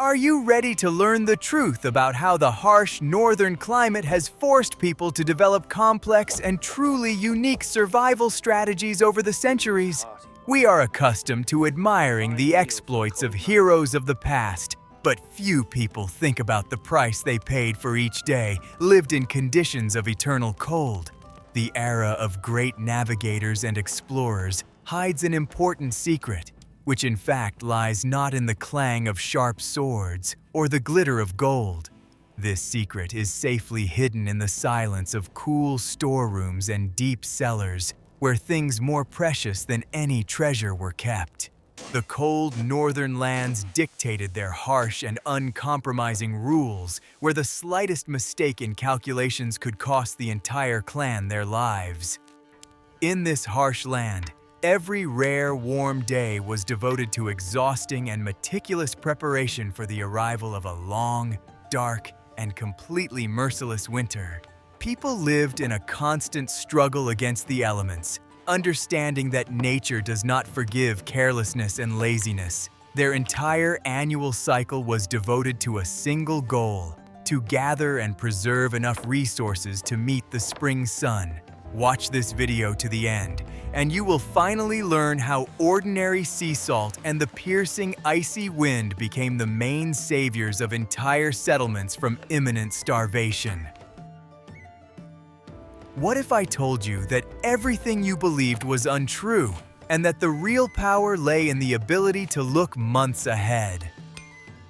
Are you ready to learn the truth about how the harsh northern climate has forced people to develop complex and truly unique survival strategies over the centuries? We are accustomed to admiring the exploits of heroes of the past, but few people think about the price they paid for each day lived in conditions of eternal cold. The era of great navigators and explorers hides an important secret, which in fact lies not in the clang of sharp swords or the glitter of gold. This secret is safely hidden in the silence of cool storerooms and deep cellars, where things more precious than any treasure were kept. The cold northern lands dictated their harsh and uncompromising rules, where the slightest mistake in calculations could cost the entire clan their lives. In this harsh land, every rare, warm day was devoted to exhausting and meticulous preparation for the arrival of a long, dark, and completely merciless winter. People lived in a constant struggle against the elements, understanding that nature does not forgive carelessness and laziness. Their entire annual cycle was devoted to a single goal: to gather and preserve enough resources to meet the spring sun. Watch this video to the end, and you will finally learn how ordinary sea salt and the piercing icy wind became the main saviors of entire settlements from imminent starvation. What if I told you that everything you believed was untrue, and that the real power lay in the ability to look months ahead?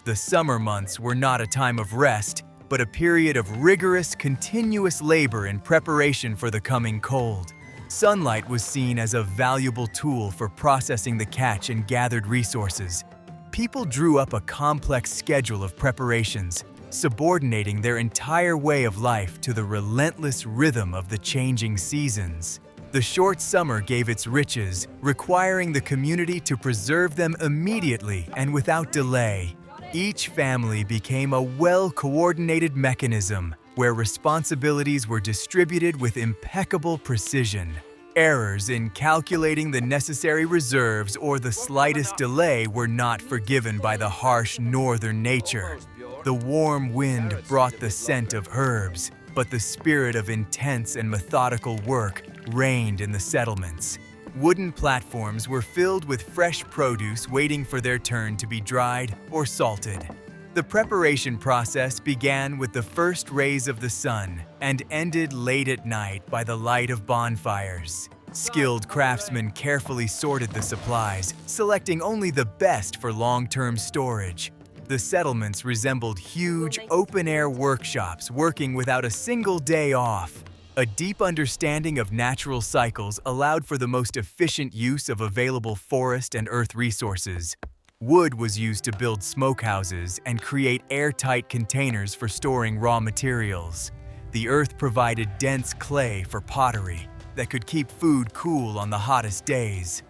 The summer months were not a time of rest, but a period of rigorous, continuous labor in preparation for the coming cold. Sunlight was seen as a valuable tool for processing the catch and gathered resources. People drew up a complex schedule of preparations, subordinating their entire way of life to the relentless rhythm of the changing seasons. The short summer gave its riches, requiring the community to preserve them immediately and without delay. Each family became a well-coordinated mechanism where responsibilities were distributed with impeccable precision. Errors in calculating the necessary reserves or the slightest delay were not forgiven by the harsh northern nature. The warm wind brought the scent of herbs, but the spirit of intense and methodical work reigned in the settlements. Wooden platforms were filled with fresh produce waiting for their turn to be dried or salted. The preparation process began with the first rays of the sun and ended late at night by the light of bonfires. Skilled craftsmen carefully sorted the supplies, selecting only the best for long-term storage. The settlements resembled huge, open-air workshops working without a single day off. A deep understanding of natural cycles allowed for the most efficient use of available forest and earth resources. Wood was used to build smokehouses and create airtight containers for storing raw materials. The earth provided dense clay for pottery that could keep food cool on the hottest days.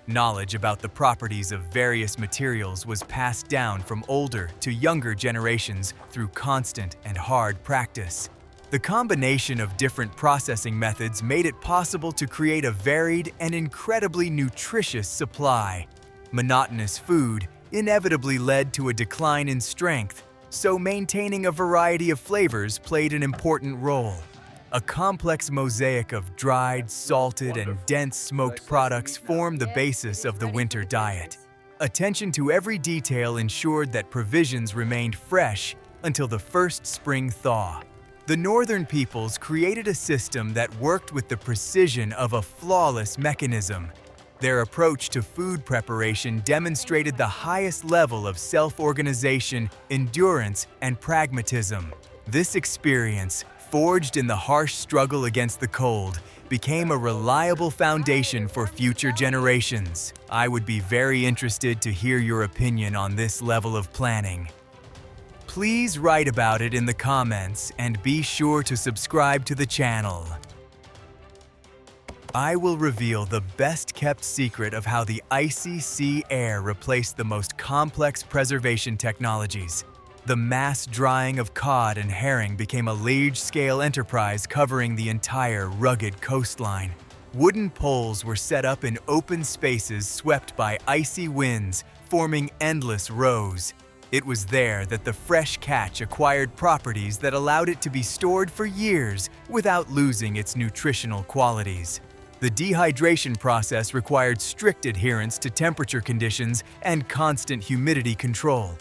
Knowledge about the properties of various materials was passed down from older to younger generations through constant and hard practice. The combination of different processing methods made it possible to create a varied and incredibly nutritious supply. Monotonous food inevitably led to a decline in strength, so maintaining a variety of flavors played an important role. A complex mosaic of dried, salted, and dense smoked products formed the basis of the winter diet. Attention to every detail ensured that provisions remained fresh until the first spring thaw. The northern peoples created a system that worked with the precision of a flawless mechanism. Their approach to food preparation demonstrated the highest level of self-organization, endurance, and pragmatism. This experience, forged in the harsh struggle against the cold, became a reliable foundation for future generations. I would be very interested to hear your opinion on this level of planning. Please write about it in the comments and be sure to subscribe to the channel. I will reveal the best-kept secret of how the icy sea air replaced the most complex preservation technologies. The mass drying of cod and herring became a large-scale enterprise covering the entire rugged coastline. Wooden poles were set up in open spaces swept by icy winds, forming endless rows. It was there that the fresh catch acquired properties that allowed it to be stored for years without losing its nutritional qualities. The dehydration process required strict adherence to temperature conditions and constant humidity control.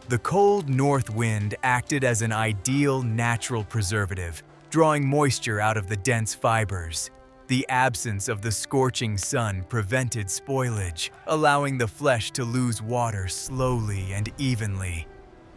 The cold north wind acted as an ideal natural preservative, drawing moisture out of the dense fibers. The absence of the scorching sun prevented spoilage, allowing the flesh to lose water slowly and evenly.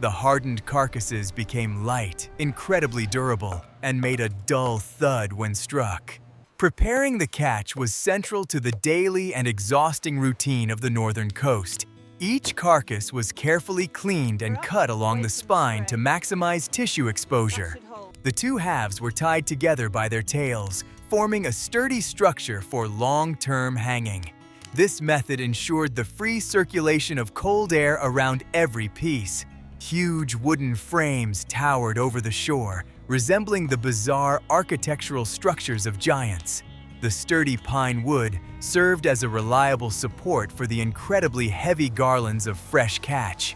The hardened carcasses became light, incredibly durable, and made a dull thud when struck. Preparing the catch was central to the daily and exhausting routine of the northern coast. Each carcass was carefully cleaned and cut along the spine to maximize tissue exposure. The two halves were tied together by their tails, forming a sturdy structure for long-term hanging. This method ensured the free circulation of cold air around every piece. Huge wooden frames towered over the shore, resembling the bizarre architectural structures of giants. The sturdy pine wood served as a reliable support for the incredibly heavy garlands of fresh catch.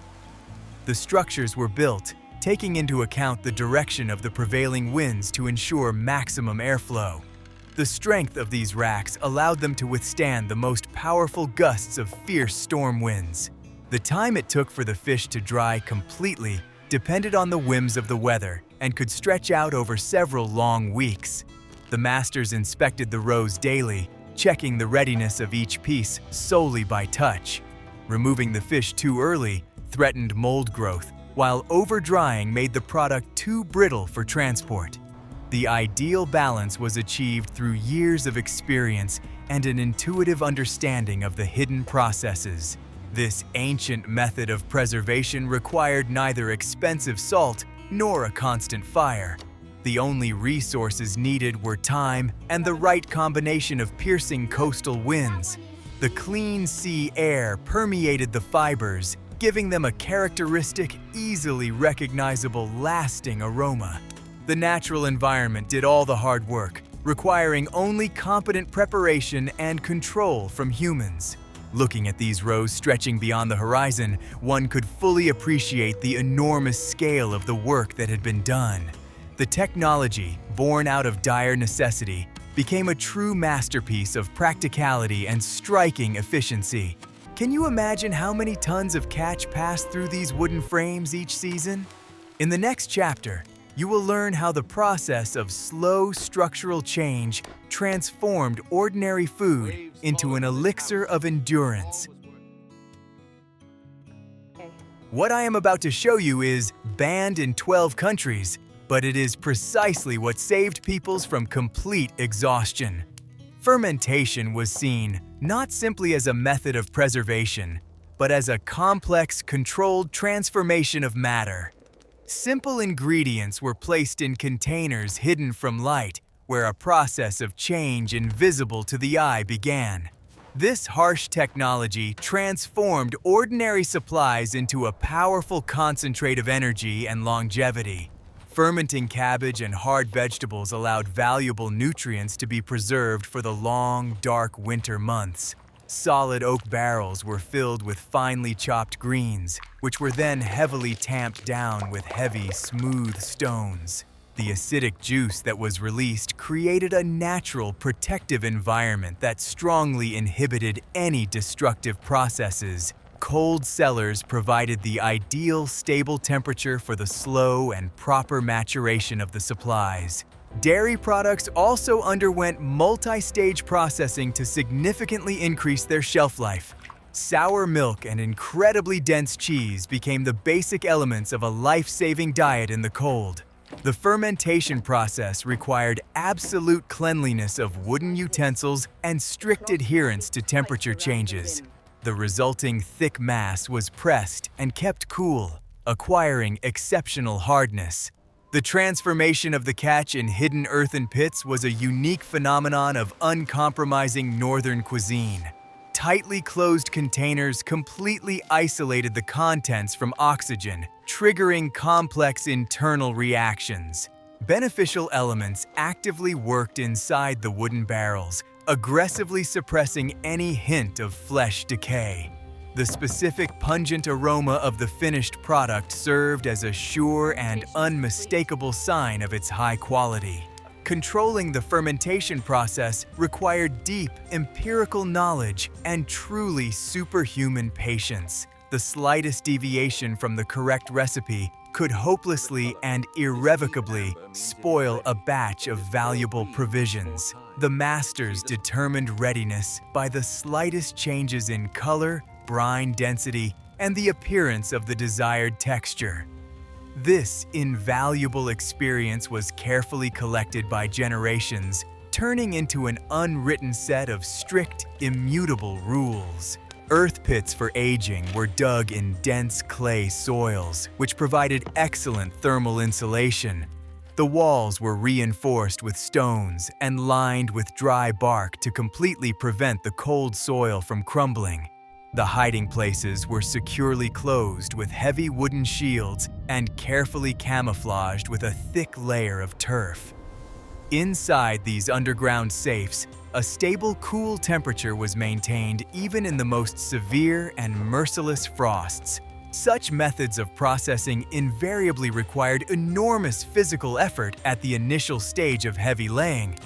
The structures were built, taking into account the direction of the prevailing winds to ensure maximum airflow. The strength of these racks allowed them to withstand the most powerful gusts of fierce storm winds. The time it took for the fish to dry completely depended on the whims of the weather and could stretch out over several long weeks. The masters inspected the rows daily, checking the readiness of each piece solely by touch. Removing the fish too early threatened mold growth, while over-drying made the product too brittle for transport. The ideal balance was achieved through years of experience and an intuitive understanding of the hidden processes. This ancient method of preservation required neither expensive salt nor a constant fire. The only resources needed were time and the right combination of piercing coastal winds. The clean sea air permeated the fibers, giving them a characteristic, easily recognizable, lasting aroma. The natural environment did all the hard work, requiring only competent preparation and control from humans. Looking at these rows stretching beyond the horizon, one could fully appreciate the enormous scale of the work that had been done. The technology, born out of dire necessity, became a true masterpiece of practicality and striking efficiency. Can you imagine how many tons of catch pass through these wooden frames each season? In the next chapter, you will learn how the process of slow structural change transformed ordinary food into an elixir of endurance. What I am about to show you is banned in 12 countries, but it is precisely what saved peoples from complete exhaustion. Fermentation was seen not simply as a method of preservation, but as a complex, controlled transformation of matter. Simple ingredients were placed in containers hidden from light, where a process of change invisible to the eye began. This harsh technology transformed ordinary supplies into a powerful concentrate of energy and longevity. Fermenting cabbage and hard vegetables allowed valuable nutrients to be preserved for the long, dark winter months. Solid oak barrels were filled with finely chopped greens, which were then heavily tamped down with heavy, smooth stones. The acidic juice that was released created a natural, protective environment that strongly inhibited any destructive processes. Cold cellars provided the ideal, stable temperature for the slow and proper maturation of the supplies. Dairy products also underwent multi-stage processing to significantly increase their shelf life. Sour milk and incredibly dense cheese became the basic elements of a life-saving diet in the cold. The fermentation process required absolute cleanliness of wooden utensils and strict adherence to temperature changes. The resulting thick mass was pressed and kept cool, acquiring exceptional hardness. The transformation of the catch in hidden earthen pits was a unique phenomenon of uncompromising northern cuisine. Tightly closed containers completely isolated the contents from oxygen, triggering complex internal reactions. Beneficial elements actively worked inside the wooden barrels, aggressively suppressing any hint of flesh decay. The specific pungent aroma of the finished product served as a sure and unmistakable sign of its high quality. Controlling the fermentation process required deep empirical knowledge and truly superhuman patience. The slightest deviation from the correct recipe could hopelessly and irrevocably spoil a batch of valuable provisions. The masters determined readiness by the slightest changes in color, brine density, and the appearance of the desired texture. This invaluable experience was carefully collected by generations, turning into an unwritten set of strict, immutable rules. Earth pits for aging were dug in dense clay soils, which provided excellent thermal insulation. The walls were reinforced with stones and lined with dry bark to completely prevent the cold soil from crumbling. The hiding places were securely closed with heavy wooden shields and carefully camouflaged with a thick layer of turf. Inside these underground safes, a stable, cool temperature was maintained even in the most severe and merciless frosts. Such methods of processing invariably required enormous physical effort at the initial stage of heavy laying.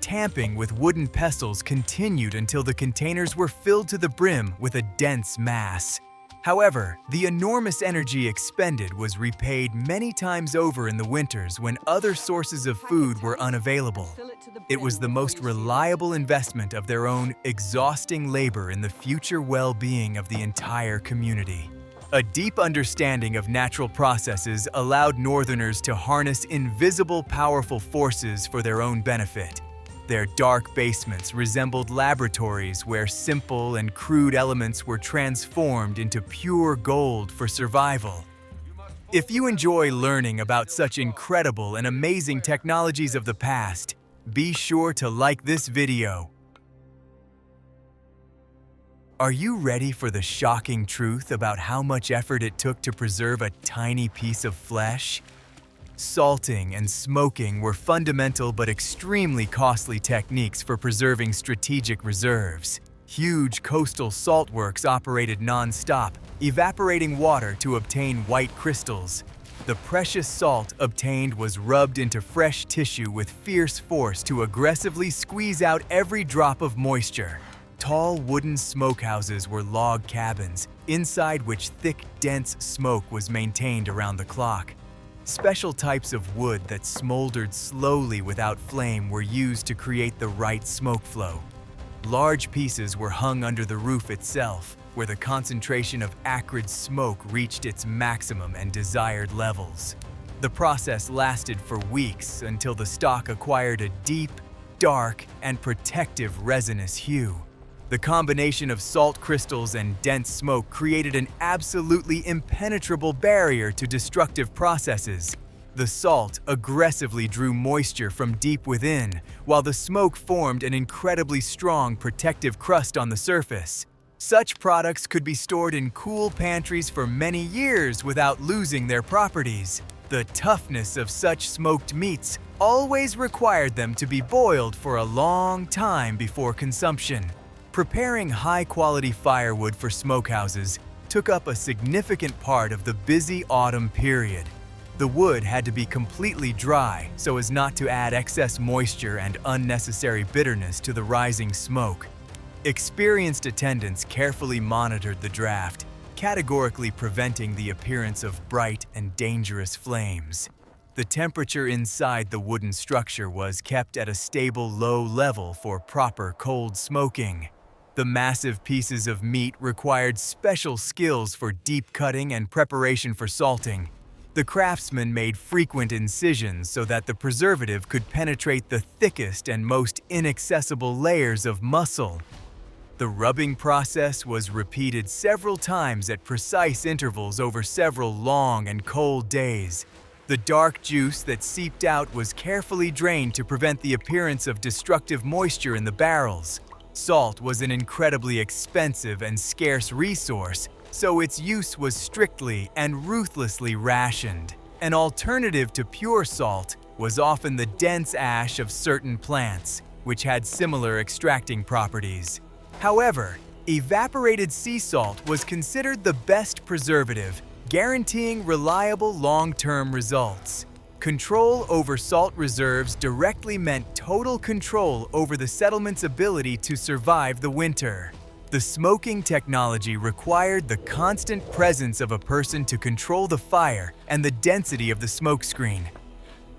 Tamping with wooden pestles continued until the containers were filled to the brim with a dense mass. However, the enormous energy expended was repaid many times over in the winters when other sources of food were unavailable. It was the most reliable investment of their own exhausting labor in the future well-being of the entire community. A deep understanding of natural processes allowed Northerners to harness invisible, powerful forces for their own benefit. Their dark basements resembled laboratories where simple and crude elements were transformed into pure gold for survival. If you enjoy learning about such incredible and amazing technologies of the past, be sure to like this video. Are you ready for the shocking truth about how much effort it took to preserve a tiny piece of flesh? Salting and smoking were fundamental but extremely costly techniques for preserving strategic reserves. Huge coastal salt works operated non-stop, evaporating water to obtain white crystals. The precious salt obtained was rubbed into fresh tissue with fierce force to aggressively squeeze out every drop of moisture. Tall wooden smokehouses were log cabins, inside which thick, dense smoke was maintained around the clock. Special types of wood that smoldered slowly without flame were used to create the right smoke flow. Large pieces were hung under the roof itself, where the concentration of acrid smoke reached its maximum and desired levels. The process lasted for weeks until the stock acquired a deep, dark, and protective resinous hue. The combination of salt crystals and dense smoke created an absolutely impenetrable barrier to destructive processes. The salt aggressively drew moisture from deep within, while the smoke formed an incredibly strong protective crust on the surface. Such products could be stored in cool pantries for many years without losing their properties. The toughness of such smoked meats always required them to be boiled for a long time before consumption. Preparing high-quality firewood for smokehouses took up a significant part of the busy autumn period. The wood had to be completely dry so as not to add excess moisture and unnecessary bitterness to the rising smoke. Experienced attendants carefully monitored the draft, categorically preventing the appearance of bright and dangerous flames. The temperature inside the wooden structure was kept at a stable low level for proper cold smoking. The massive pieces of meat required special skills for deep cutting and preparation for salting. The craftsmen made frequent incisions so that the preservative could penetrate the thickest and most inaccessible layers of muscle. The rubbing process was repeated several times at precise intervals over several long and cold days. The dark juice that seeped out was carefully drained to prevent the appearance of destructive moisture in the barrels. Salt was an incredibly expensive and scarce resource, so its use was strictly and ruthlessly rationed. An alternative to pure salt was often the dense ash of certain plants, which had similar extracting properties. However, Evaporated sea salt was considered the best preservative, guaranteeing reliable long-term results. Control over salt reserves directly meant total control over the settlement's ability to survive the winter. The smoking technology required the constant presence of a person to control the fire and the density of the smokescreen.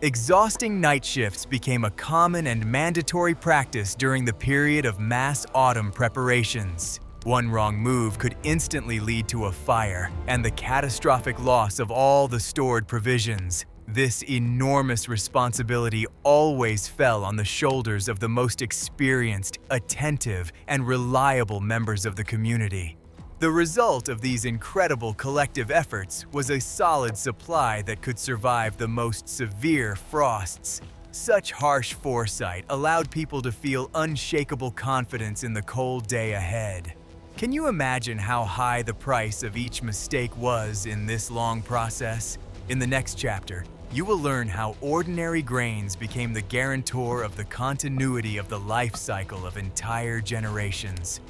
Exhausting night shifts became a common and mandatory practice during the period of mass autumn preparations. One wrong move could instantly lead to a fire and the catastrophic loss of all the stored provisions. This enormous responsibility always fell on the shoulders of the most experienced, attentive, and reliable members of the community. The result of these incredible collective efforts was a solid supply that could survive the most severe frosts. Such harsh foresight allowed people to feel unshakable confidence in the cold day ahead. Can you imagine how high the price of each mistake was in this long process? In the next chapter, you will learn how ordinary grains became the guarantor of the continuity of the life cycle of entire generations.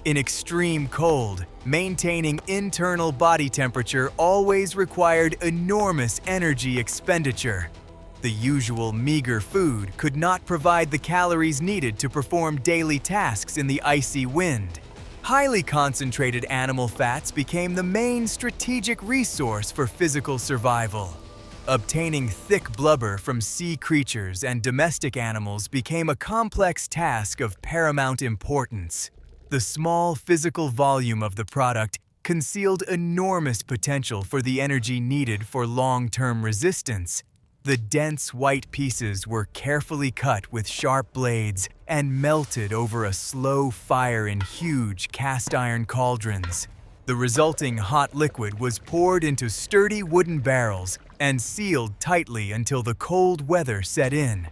In extreme cold, maintaining internal body temperature always required enormous energy expenditure. The usual meager food could not provide the calories needed to perform daily tasks in the icy wind. Highly concentrated animal fats became the main strategic resource for physical survival. Obtaining thick blubber from sea creatures and domestic animals became a complex task of paramount importance. The small physical volume of the product concealed enormous potential for the energy needed for long-term resistance. The dense white pieces were carefully cut with sharp blades and melted over a slow fire in huge cast-iron cauldrons. The resulting hot liquid was poured into sturdy wooden barrels and sealed tightly until the cold weather set in.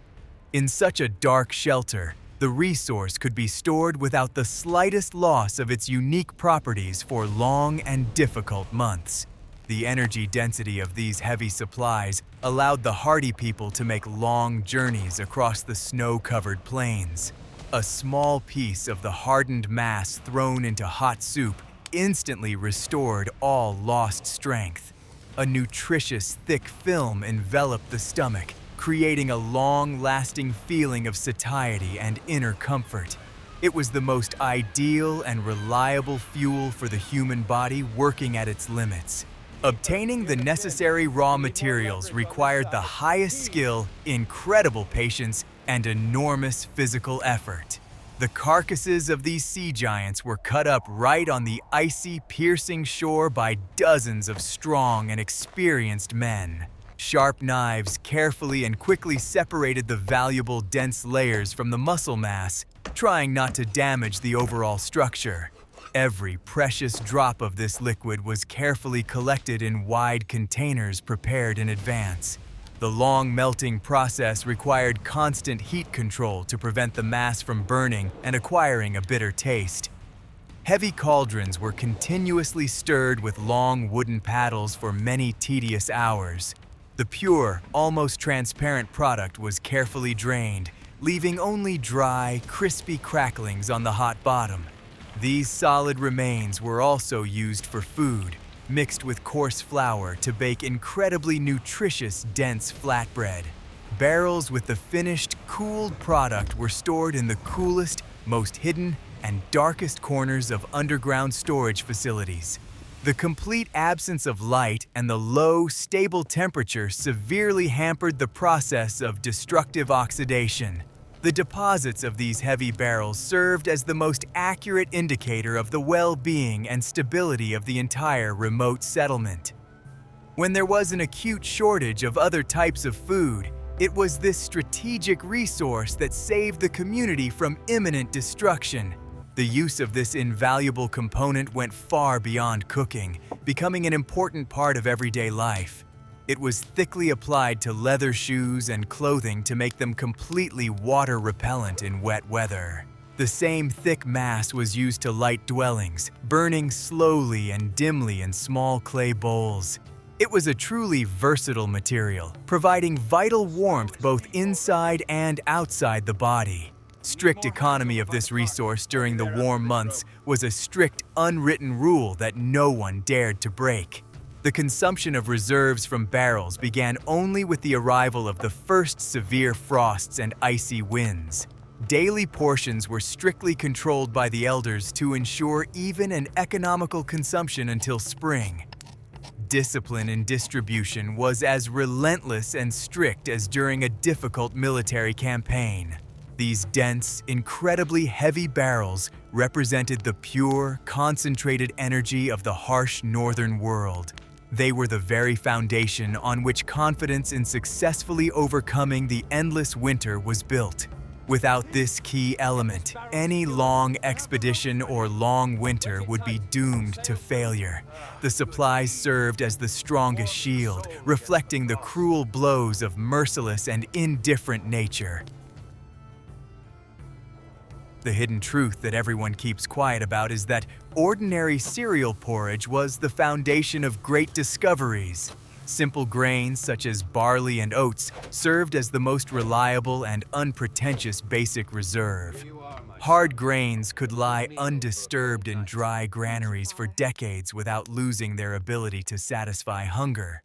In such a dark shelter, the resource could be stored without the slightest loss of its unique properties for long and difficult months. The energy density of these heavy supplies allowed the hardy people to make long journeys across the snow-covered plains. A small piece of the hardened mass thrown into hot soup instantly restored all lost strength. A nutritious, thick film enveloped the stomach, creating a long-lasting feeling of satiety and inner comfort. It was the most ideal and reliable fuel for the human body working at its limits. Obtaining the necessary raw materials required the highest skill, incredible patience, and enormous physical effort. The carcasses of these sea giants were cut up right on the icy, piercing shore by dozens of strong and experienced men. Sharp knives carefully and quickly separated the valuable, dense layers from the muscle mass, trying not to damage the overall structure. Every precious drop of this liquid was carefully collected in wide containers prepared in advance. The long melting process required constant heat control to prevent the mass from burning and acquiring a bitter taste. Heavy cauldrons were continuously stirred with long wooden paddles for many tedious hours. The pure, almost transparent product was carefully drained, leaving only dry, crispy cracklings on the hot bottom. These solid remains were also used for food, mixed with coarse flour to bake incredibly nutritious, dense flatbread. Barrels with the finished, cooled product were stored in the coolest, most hidden, and darkest corners of underground storage facilities. The complete absence of light and the low, stable temperature severely hampered the process of destructive oxidation. The deposits of these heavy barrels served as the most accurate indicator of the well-being and stability of the entire remote settlement. When there was an acute shortage of other types of food, it was this strategic resource that saved the community from imminent destruction. The use of this invaluable component went far beyond cooking, becoming an important part of everyday life. It was thickly applied to leather shoes and clothing to make them completely water-repellent in wet weather. The same thick mass was used to light dwellings, burning slowly and dimly in small clay bowls. It was a truly versatile material, providing vital warmth both inside and outside the body. Strict economy of this resource during the warm months was a strict, unwritten rule that no one dared to break. The consumption of reserves from barrels began only with the arrival of the first severe frosts and icy winds. Daily portions were strictly controlled by the elders to ensure even and economical consumption until spring. Discipline in distribution was as relentless and strict as during a difficult military campaign. These dense, incredibly heavy barrels represented the pure, concentrated energy of the harsh northern world. They were the very foundation on which confidence in successfully overcoming the endless winter was built. Without this key element, any long expedition or long winter would be doomed to failure. The supplies served as the strongest shield, reflecting the cruel blows of merciless and indifferent nature. The hidden truth that everyone keeps quiet about is that ordinary cereal porridge was the foundation of great discoveries. Simple grains such as barley and oats served as the most reliable and unpretentious basic reserve. Hard grains could lie undisturbed in dry granaries for decades without losing their ability to satisfy hunger.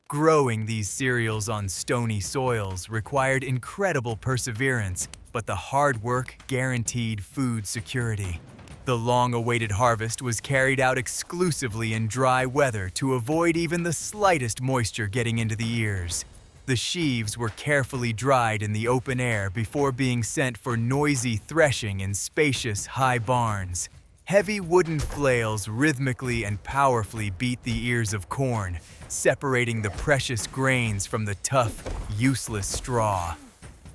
Growing these cereals on stony soils required incredible perseverance, but the hard work guaranteed food security. The long-awaited harvest was carried out exclusively in dry weather to avoid even the slightest moisture getting into the ears. The sheaves were carefully dried in the open air before being sent for noisy threshing in spacious, high barns. Heavy wooden flails rhythmically and powerfully beat the ears of corn, separating the precious grains from the tough, useless straw.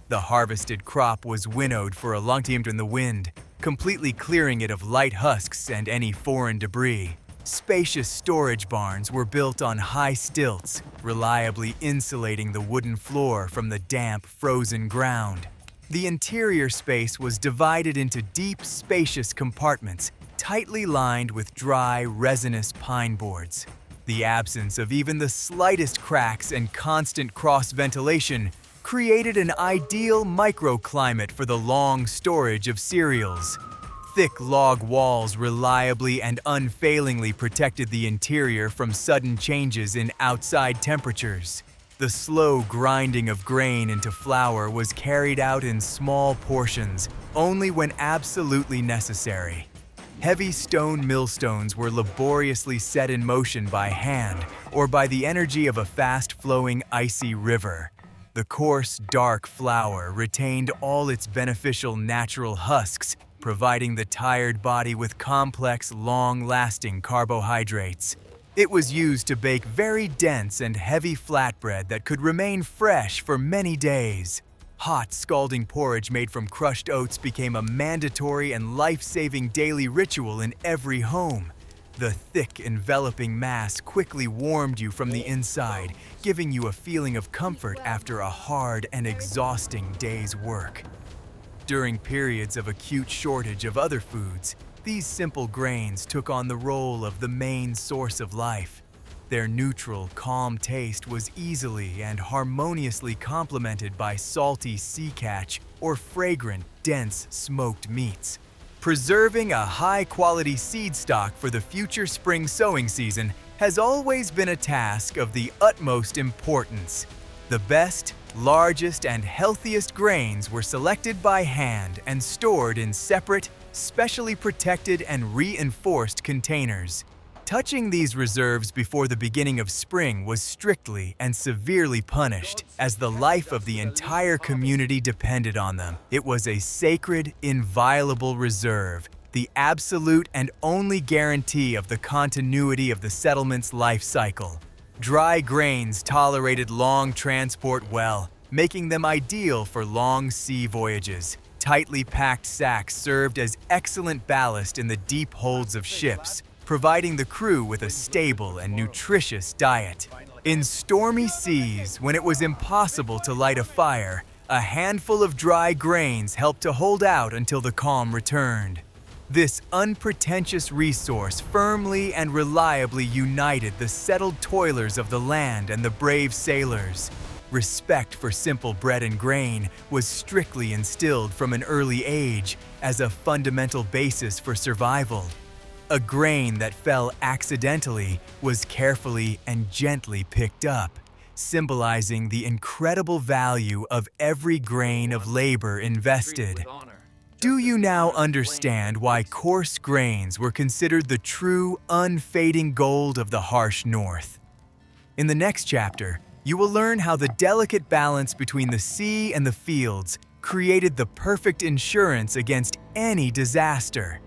The harvested crop was winnowed for a long time in the wind, completely clearing it of light husks and any foreign debris. Spacious storage barns were built on high stilts, reliably insulating the wooden floor from the damp, frozen ground. The interior space was divided into deep, spacious compartments, tightly lined with dry, resinous pine boards. The absence of even the slightest cracks and constant cross-ventilation created an ideal microclimate for the long storage of cereals. Thick log walls reliably and unfailingly protected the interior from sudden changes in outside temperatures. The slow grinding of grain into flour was carried out in small portions, only when absolutely necessary. Heavy stone millstones were laboriously set in motion by hand or by the energy of a fast-flowing icy river. The coarse, dark flour retained all its beneficial natural husks, providing the tired body with complex, long-lasting carbohydrates. It was used to bake very dense and heavy flatbread that could remain fresh for many days. Hot, scalding porridge made from crushed oats became a mandatory and life-saving daily ritual in every home. The thick, enveloping mass quickly warmed you from the inside, giving you a feeling of comfort after a hard and exhausting day's work. During periods of acute shortage of other foods, these simple grains took on the role of the main source of life. Their neutral, calm taste was easily and harmoniously complemented by salty sea catch or fragrant, dense smoked meats. Preserving a high-quality seed stock for the future spring sowing season has always been a task of the utmost importance. The best, largest, and healthiest grains were selected by hand and stored in separate, specially protected and reinforced containers. Touching these reserves before the beginning of spring was strictly and severely punished, as the life of the entire community depended on them. It was a sacred, inviolable reserve, the absolute and only guarantee of the continuity of the settlement's life cycle. Dry grains tolerated long transport well, making them ideal for long sea voyages. Tightly packed sacks served as excellent ballast in the deep holds of ships, providing the crew with a stable and nutritious diet. In stormy seas, when it was impossible to light a fire, a handful of dry grains helped to hold out until the calm returned. This unpretentious resource firmly and reliably united the settled toilers of the land and the brave sailors. Respect for simple bread and grain was strictly instilled from an early age as a fundamental basis for survival. A grain that fell accidentally was carefully and gently picked up, symbolizing the incredible value of every grain of labor invested. Do you now understand why coarse grains were considered the true, unfading gold of the harsh north? In the next chapter, you will learn how the delicate balance between the sea and the fields created the perfect insurance against any disaster.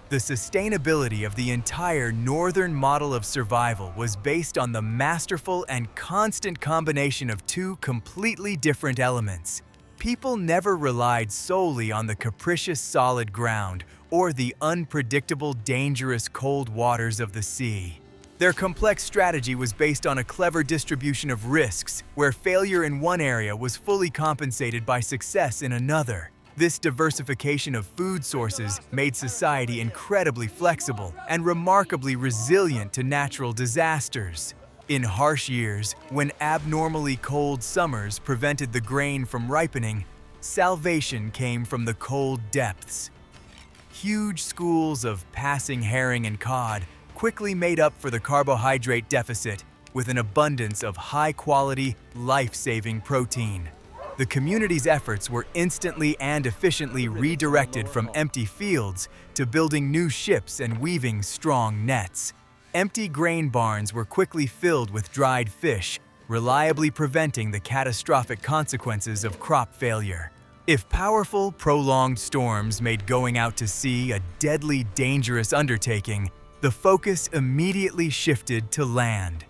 The sustainability of the entire northern model of survival was based on the masterful and constant combination of two completely different elements. People never relied solely on the capricious solid ground or the unpredictable, dangerous cold waters of the sea. Their complex strategy was based on a clever distribution of risks, where failure in one area was fully compensated by success in another. This diversification of food sources made society incredibly flexible and remarkably resilient to natural disasters. In harsh years, when abnormally cold summers prevented the grain from ripening, salvation came from the cold depths. Huge schools of passing herring and cod quickly made up for the carbohydrate deficit with an abundance of high-quality, life-saving protein. The community's efforts were instantly and efficiently redirected from empty fields to building new ships and weaving strong nets. Empty grain barns were quickly filled with dried fish, reliably preventing the catastrophic consequences of crop failure. If powerful, prolonged storms made going out to sea a deadly, dangerous undertaking, the focus immediately shifted to land.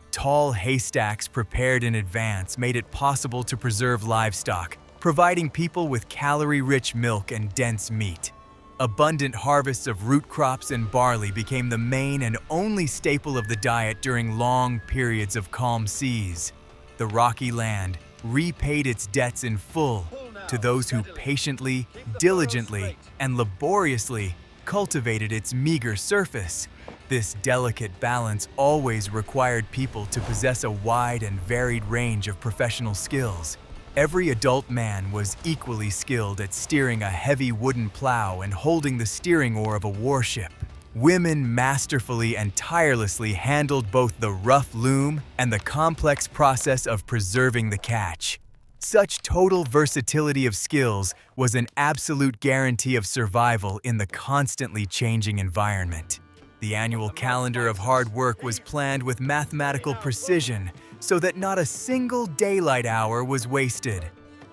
Tall haystacks prepared in advance made it possible to preserve livestock, providing people with calorie-rich milk and dense meat. Abundant harvests of root crops and barley became the main and only staple of the diet during long periods of calm seas. The rocky land repaid its debts in full to those who patiently, diligently, and laboriously cultivated its meager surface. This delicate balance always required people to possess a wide and varied range of professional skills. Every adult man was equally skilled at steering a heavy wooden plow and holding the steering oar of a warship. Women masterfully and tirelessly handled both the rough loom and the complex process of preserving the catch. Such total versatility of skills was an absolute guarantee of survival in the constantly changing environment. The annual calendar of hard work was planned with mathematical precision so that not a single daylight hour was wasted.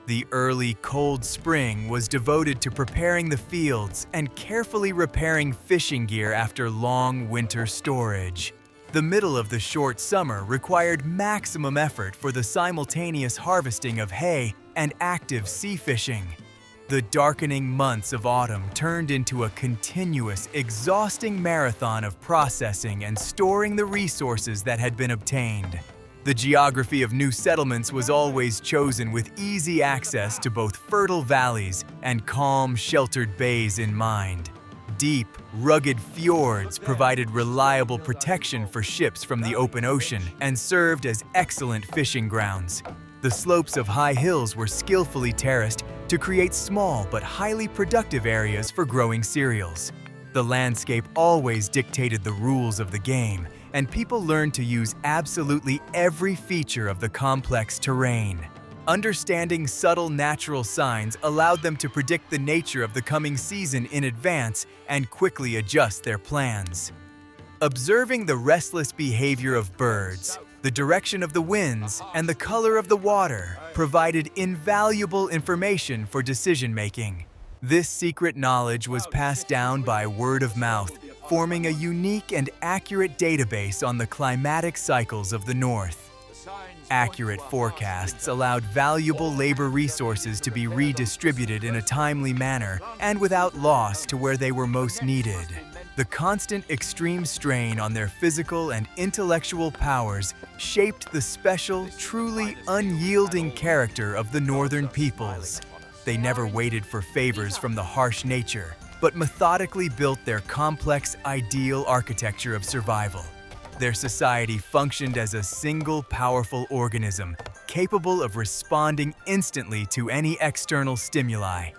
The early, cold spring was devoted to preparing the fields and carefully repairing fishing gear after long winter storage. The middle of the short summer required maximum effort for the simultaneous harvesting of hay and active sea fishing. The darkening months of autumn turned into a continuous, exhausting marathon of processing and storing the resources that had been obtained. The geography of new settlements was always chosen with easy access to both fertile valleys and calm, sheltered bays in mind. Deep, rugged fjords provided reliable protection for ships from the open ocean and served as excellent fishing grounds. The slopes of high hills were skillfully terraced to create small but highly productive areas for growing cereals. The landscape always dictated the rules of the game, and people learned to use absolutely every feature of the complex terrain. Understanding subtle natural signs allowed them to predict the nature of the coming season in advance and quickly adjust their plans. Observing the restless behavior of birds, the direction of the winds, and the color of the water provided invaluable information for decision-making. This secret knowledge was passed down by word of mouth, forming a unique and accurate database on the climatic cycles of the North. Accurate forecasts allowed valuable labor resources to be redistributed in a timely manner and without loss to where they were most needed. The constant extreme strain on their physical and intellectual powers shaped the special, truly unyielding character of the northern peoples. They never waited for favors from the harsh nature, but methodically built their complex, ideal architecture of survival. Their society functioned as a single powerful organism, capable of responding instantly to any external stimuli.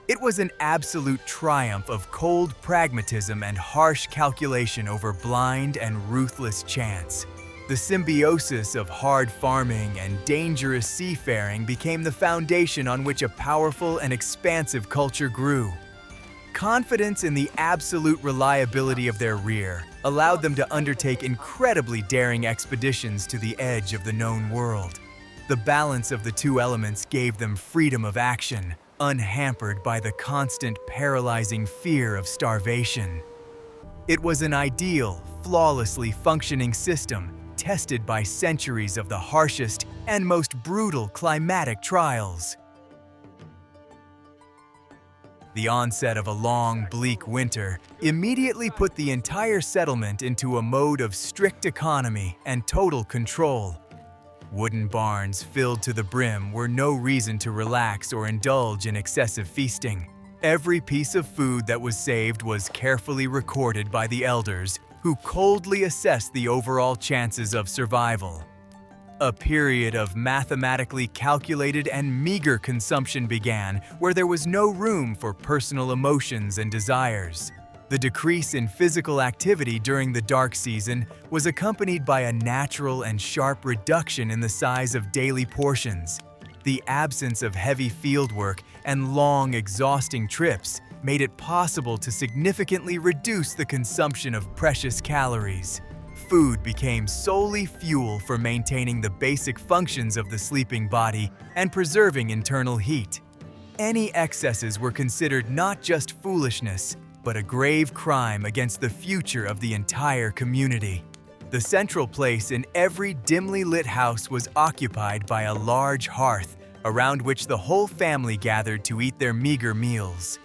It was an absolute triumph of cold pragmatism and harsh calculation over blind and ruthless chance. The symbiosis of hard farming and dangerous seafaring became the foundation on which a powerful and expansive culture grew. Confidence in the absolute reliability of their rear allowed them to undertake incredibly daring expeditions to the edge of the known world. The balance of the two elements gave them freedom of action, unhampered by the constant paralyzing fear of starvation. It was an ideal, flawlessly functioning system, tested by centuries of the harshest and most brutal climatic trials. The onset of a long, bleak winter immediately put the entire settlement into a mode of strict economy and total control. Wooden barns filled to the brim were no reason to relax or indulge in excessive feasting. Every piece of food that was saved was carefully recorded by the elders, who coldly assessed the overall chances of survival. A period of mathematically calculated and meager consumption began, where there was no room for personal emotions and desires. The decrease in physical activity during the dark season was accompanied by a natural and sharp reduction in the size of daily portions. The absence of heavy fieldwork and long, exhausting trips made it possible to significantly reduce the consumption of precious calories. Food became solely fuel for maintaining the basic functions of the sleeping body and preserving internal heat. Any excesses were considered not just foolishness, but a grave crime against the future of the entire community. The central place in every dimly lit house was occupied by a large hearth, around which the whole family gathered to eat their meager meals.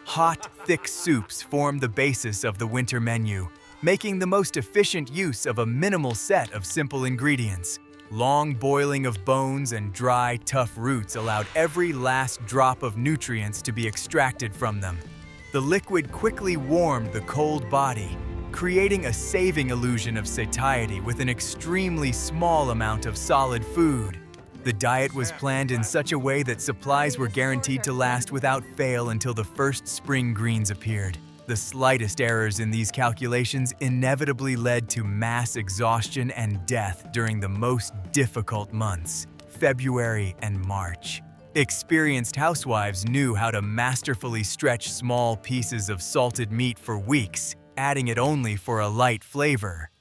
Hot, thick soups formed the basis of the winter menu, making the most efficient use of a minimal set of simple ingredients. Long boiling of bones and dry, tough roots allowed every last drop of nutrients to be extracted from them. The liquid quickly warmed the cold body, creating a saving illusion of satiety with an extremely small amount of solid food. The diet was planned in such a way that supplies were guaranteed to last without fail until the first spring greens appeared. The slightest errors in these calculations inevitably led to mass exhaustion and death during the most difficult months, February and March. Experienced housewives knew how to masterfully stretch small pieces of salted meat for weeks, adding it only for a light flavor.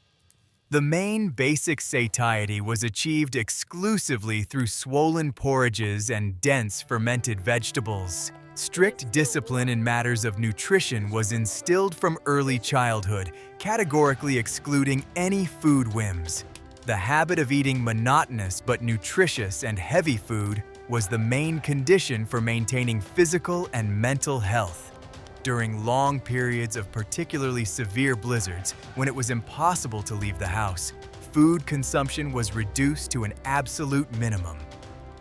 The main basic satiety was achieved exclusively through swollen porridges and dense fermented vegetables. Strict discipline in matters of nutrition was instilled from early childhood, categorically excluding any food whims. The habit of eating monotonous but nutritious and heavy food was the main condition for maintaining physical and mental health. During long periods of particularly severe blizzards, when it was impossible to leave the house, food consumption was reduced to an absolute minimum.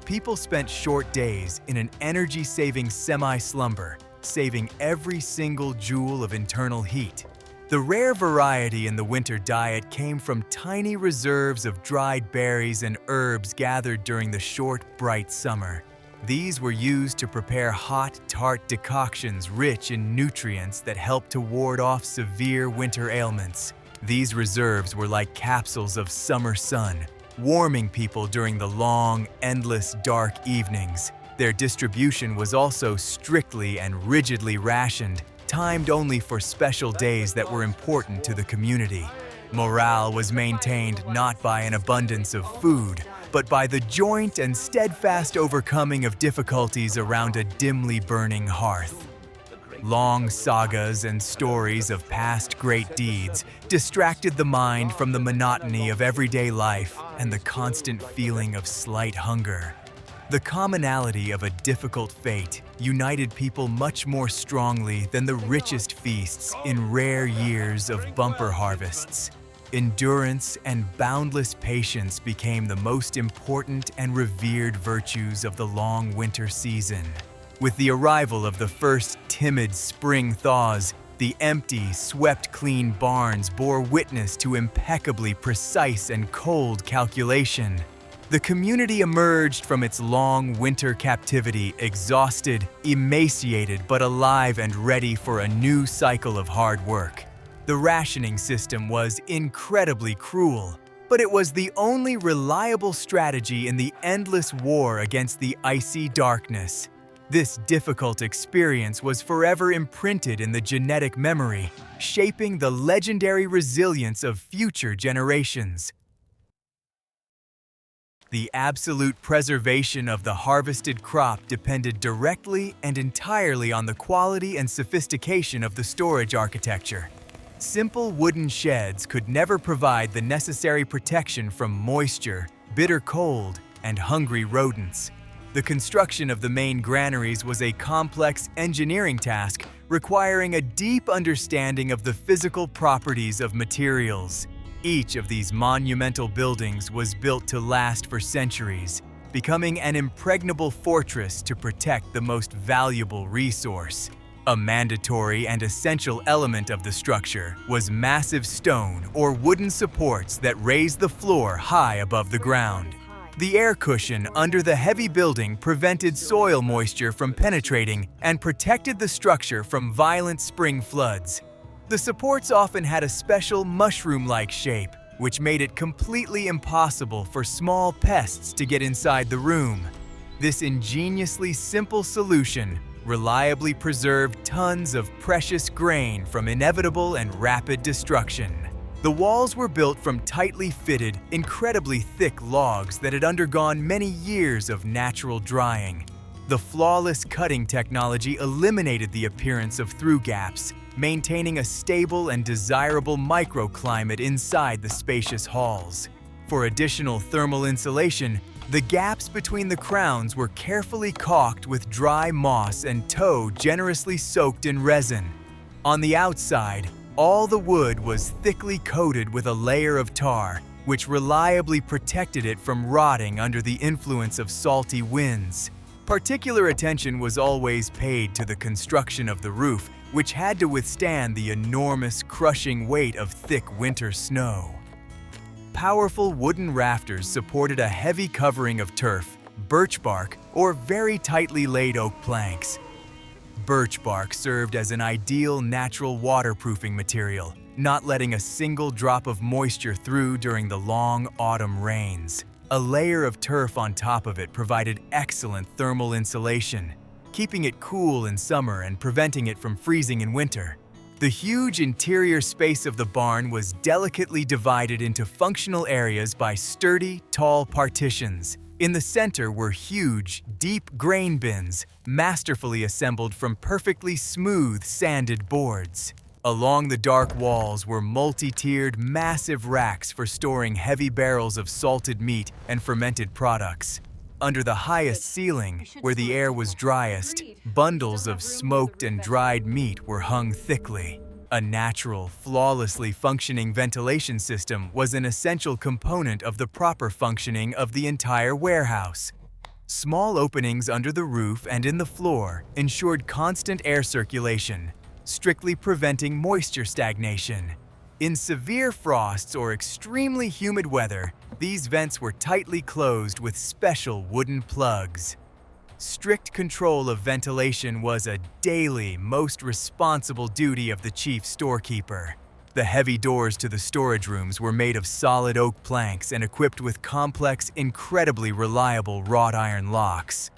People spent short days in an energy-saving semi-slumber, saving every single joule of internal heat. The rare variety in the winter diet came from tiny reserves of dried berries and herbs gathered during the short, bright summer. These were used to prepare hot, tart decoctions rich in nutrients that helped to ward off severe winter ailments. These reserves were like capsules of summer sun, warming people during the long, endless, dark evenings. Their distribution was also strictly and rigidly rationed, timed only for special days that were important to the community. Morale was maintained not by an abundance of food, but by the joint and steadfast overcoming of difficulties around a dimly burning hearth. Long sagas and stories of past great deeds distracted the mind from the monotony of everyday life and the constant feeling of slight hunger. The commonality of a difficult fate united people much more strongly than the richest feasts in rare years of bumper harvests. Endurance and boundless patience became the most important and revered virtues of the long winter season. With the arrival of the first timid spring thaws, The empty, swept-clean barns bore witness to impeccably precise and cold calculation. The community emerged from its long winter captivity exhausted, emaciated, but alive and ready for a new cycle of hard work. The rationing system was incredibly cruel, but it was the only reliable strategy in the endless war against the icy darkness. This difficult experience was forever imprinted in the genetic memory, shaping the legendary resilience of future generations. The absolute preservation of the harvested crop depended directly and entirely on the quality and sophistication of the storage architecture. Simple wooden sheds could never provide the necessary protection from moisture, bitter cold, and hungry rodents. The construction of the main granaries was a complex engineering task requiring a deep understanding of the physical properties of materials. Each of these monumental buildings was built to last for centuries, becoming an impregnable fortress to protect the most valuable resource. A mandatory and essential element of the structure was massive stone or wooden supports that raised the floor high above the ground. The air cushion under the heavy building prevented soil moisture from penetrating and protected the structure from violent spring floods. The supports often had a special mushroom-like shape, which made it completely impossible for small pests to get inside the room. This ingeniously simple solution reliably preserved tons of precious grain from inevitable and rapid destruction. The walls were built from tightly fitted, incredibly thick logs that had undergone many years of natural drying. The flawless cutting technology eliminated the appearance of through gaps, maintaining a stable and desirable microclimate inside the spacious halls. For additional thermal insulation, the gaps between the crowns were carefully caulked with dry moss and tow generously soaked in resin. On the outside, all the wood was thickly coated with a layer of tar, which reliably protected it from rotting under the influence of salty winds. Particular attention was always paid to the construction of the roof, which had to withstand the enormous, crushing weight of thick winter snow. Powerful wooden rafters supported a heavy covering of turf, birch bark, or very tightly laid oak planks. Birch bark served as an ideal natural waterproofing material, not letting a single drop of moisture through during the long autumn rains. A layer of turf on top of it provided excellent thermal insulation, keeping it cool in summer and preventing it from freezing in winter. The huge interior space of the barn was delicately divided into functional areas by sturdy, tall partitions. In the center were huge, deep grain bins, masterfully assembled from perfectly smooth, sanded boards. Along the dark walls were multi-tiered, massive racks for storing heavy barrels of salted meat and fermented products. Under the highest ceiling, where the air was driest, bundles of smoked and dried meat were hung thickly. A natural, flawlessly functioning ventilation system was an essential component of the proper functioning of the entire warehouse. Small openings under the roof and in the floor ensured constant air circulation, strictly preventing moisture stagnation. In severe frosts or extremely humid weather, these vents were tightly closed with special wooden plugs. Strict control of ventilation was a daily, most responsible duty of the chief storekeeper. The heavy doors to the storage rooms were made of solid oak planks and equipped with complex, incredibly reliable wrought iron locks.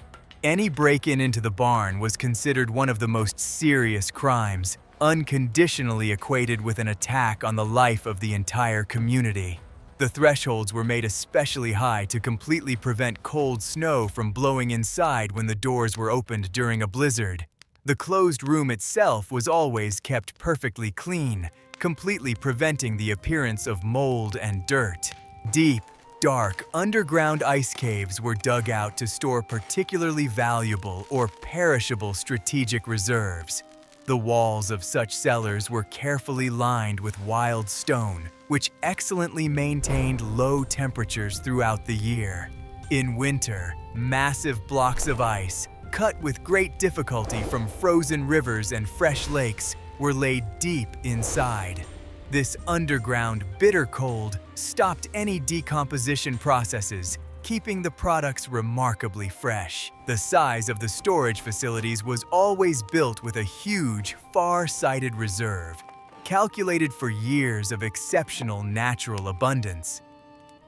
Any break-in into the barn was considered one of the most serious crimes, unconditionally equated with an attack on the life of the entire community. The thresholds were made especially high to completely prevent cold snow from blowing inside when the doors were opened during a blizzard. The closed room itself was always kept perfectly clean, completely preventing the appearance of mold and dirt. Deep, dark, underground ice caves were dug out to store particularly valuable or perishable strategic reserves. The walls of such cellars were carefully lined with wild stone, which excellently maintained low temperatures throughout the year. In winter, massive blocks of ice, cut with great difficulty from frozen rivers and fresh lakes, were laid deep inside. This underground bitter cold stopped any decomposition processes, keeping the products remarkably fresh. The size of the storage facilities was always built with a huge, far-sighted reserve, calculated for years of exceptional natural abundance.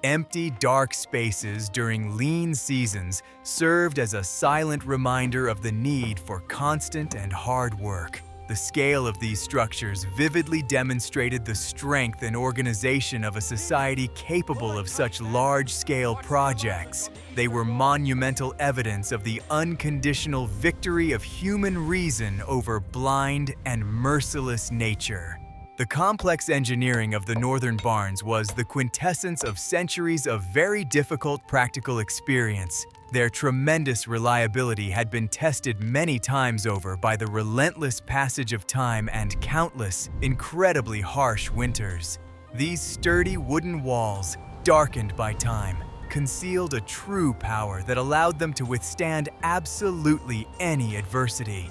Empty, dark spaces during lean seasons served as a silent reminder of the need for constant and hard work. The scale of these structures vividly demonstrated the strength and organization of a society capable of such large-scale projects. They were monumental evidence of the unconditional victory of human reason over blind and merciless nature. The complex engineering of the northern barns was the quintessence of centuries of very difficult practical experience. Their tremendous reliability had been tested many times over by the relentless passage of time and countless, incredibly harsh winters. These sturdy wooden walls, darkened by time, concealed a true power that allowed them to withstand absolutely any adversity.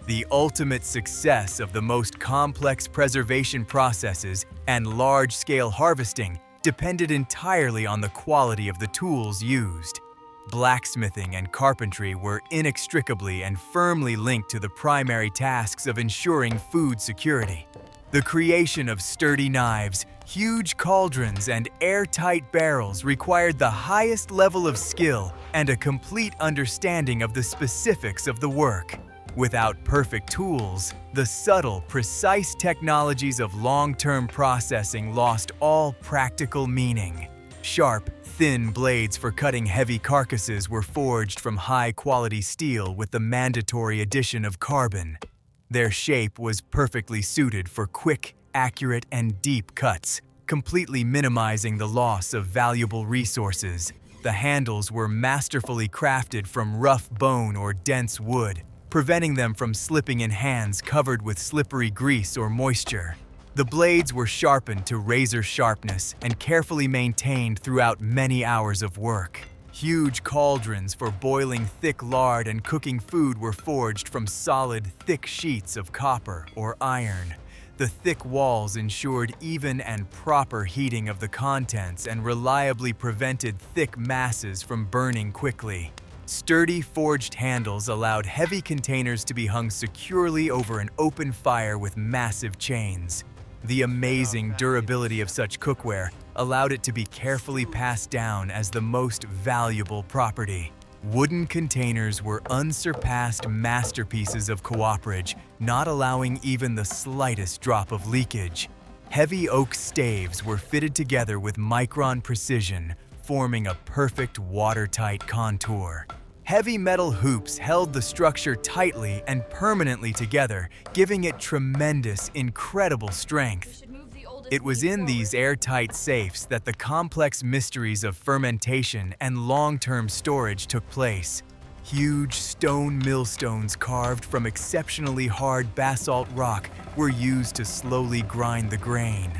The ultimate success of the most complex preservation processes and large-scale harvesting depended entirely on the quality of the tools used. Blacksmithing and carpentry were inextricably and firmly linked to the primary tasks of ensuring food security. The creation of sturdy knives, huge cauldrons, and airtight barrels required the highest level of skill and a complete understanding of the specifics of the work. Without perfect tools, the subtle, precise technologies of long-term processing lost all practical meaning. Sharp, thin blades for cutting heavy carcasses were forged from high-quality steel with the mandatory addition of carbon. Their shape was perfectly suited for quick, accurate, and deep cuts, completely minimizing the loss of valuable resources. The handles were masterfully crafted from rough bone or dense wood, preventing them from slipping in hands covered with slippery grease or moisture. The blades were sharpened to razor sharpness and carefully maintained throughout many hours of work. Huge cauldrons for boiling thick lard and cooking food were forged from solid, thick sheets of copper or iron. The thick walls ensured even and proper heating of the contents and reliably prevented thick masses from burning quickly. Sturdy forged handles allowed heavy containers to be hung securely over an open fire with massive chains. The amazing durability of such cookware allowed it to be carefully passed down as the most valuable property. Wooden containers were unsurpassed masterpieces of cooperage, not allowing even the slightest drop of leakage. Heavy oak staves were fitted together with micron precision, forming a perfect watertight contour. Heavy metal hoops held the structure tightly and permanently together, giving it tremendous, incredible strength. It was in these airtight safes that the complex mysteries of fermentation and long-term storage took place. Huge stone millstones carved from exceptionally hard basalt rock were used to slowly grind the grain.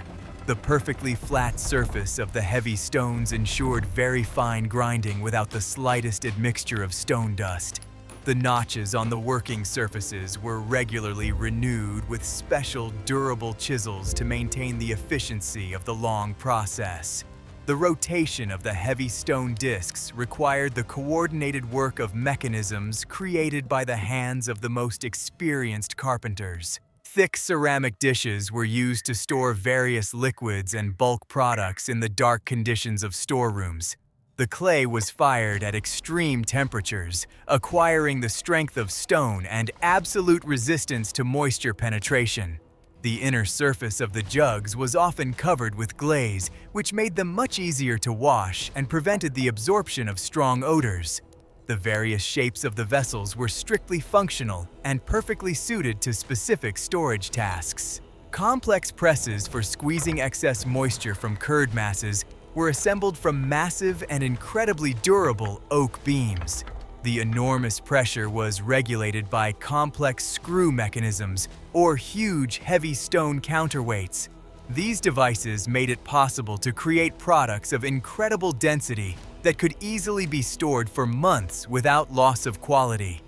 The perfectly flat surface of the heavy stones ensured very fine grinding without the slightest admixture of stone dust. The notches on the working surfaces were regularly renewed with special durable chisels to maintain the efficiency of the long process. The rotation of the heavy stone discs required the coordinated work of mechanisms created by the hands of the most experienced carpenters. Thick ceramic dishes were used to store various liquids and bulk products in the dark conditions of storerooms. The clay was fired at extreme temperatures, acquiring the strength of stone and absolute resistance to moisture penetration. The inner surface of the jugs was often covered with glaze, which made them much easier to wash and prevented the absorption of strong odors. The various shapes of the vessels were strictly functional and perfectly suited to specific storage tasks. Complex presses for squeezing excess moisture from curd masses were assembled from massive and incredibly durable oak beams. The enormous pressure was regulated by complex screw mechanisms or huge, heavy stone counterweights. These devices made it possible to create products of incredible density that could easily be stored for months without loss of quality.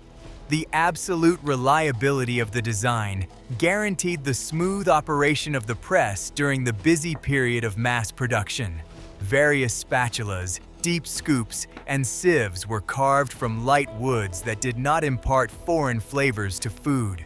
The absolute reliability of the design guaranteed the smooth operation of the press during the busy period of mass production. Various spatulas, deep scoops, and sieves were carved from light woods that did not impart foreign flavors to food.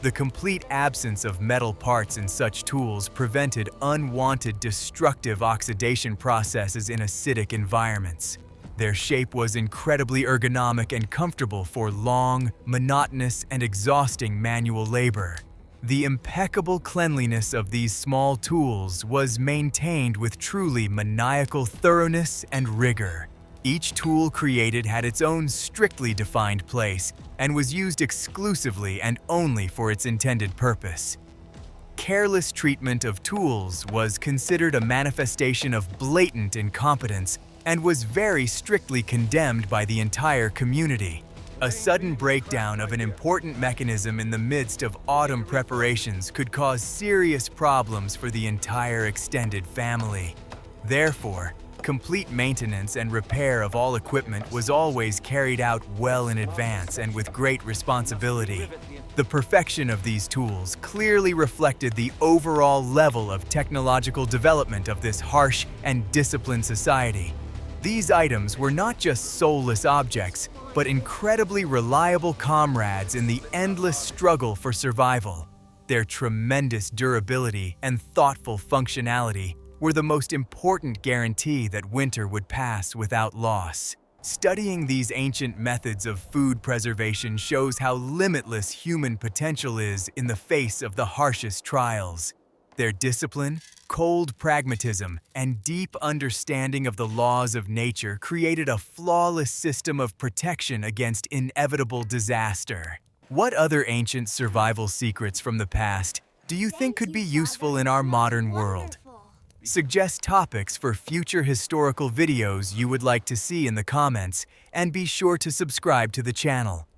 The complete absence of metal parts in such tools prevented unwanted destructive oxidation processes in acidic environments. Their shape was incredibly ergonomic and comfortable for long, monotonous, and exhausting manual labor. The impeccable cleanliness of these small tools was maintained with truly maniacal thoroughness and rigor. Each tool created had its own strictly defined place and was used exclusively and only for its intended purpose. Careless treatment of tools was considered a manifestation of blatant incompetence and was very strictly condemned by the entire community. A sudden breakdown of an important mechanism in the midst of autumn preparations could cause serious problems for the entire extended family. Therefore, complete maintenance and repair of all equipment was always carried out well in advance and with great responsibility. The perfection of these tools clearly reflected the overall level of technological development of this harsh and disciplined society. These items were not just soulless objects, but incredibly reliable comrades in the endless struggle for survival. Their tremendous durability and thoughtful functionality were the most important guarantee that winter would pass without loss. Studying these ancient methods of food preservation shows how limitless human potential is in the face of the harshest trials. Their discipline, cold pragmatism, and deep understanding of the laws of nature created a flawless system of protection against inevitable disaster. What other ancient survival secrets from the past do you think could be useful in our modern world? Suggest topics for future historical videos you would like to see in the comments, and be sure to subscribe to the channel.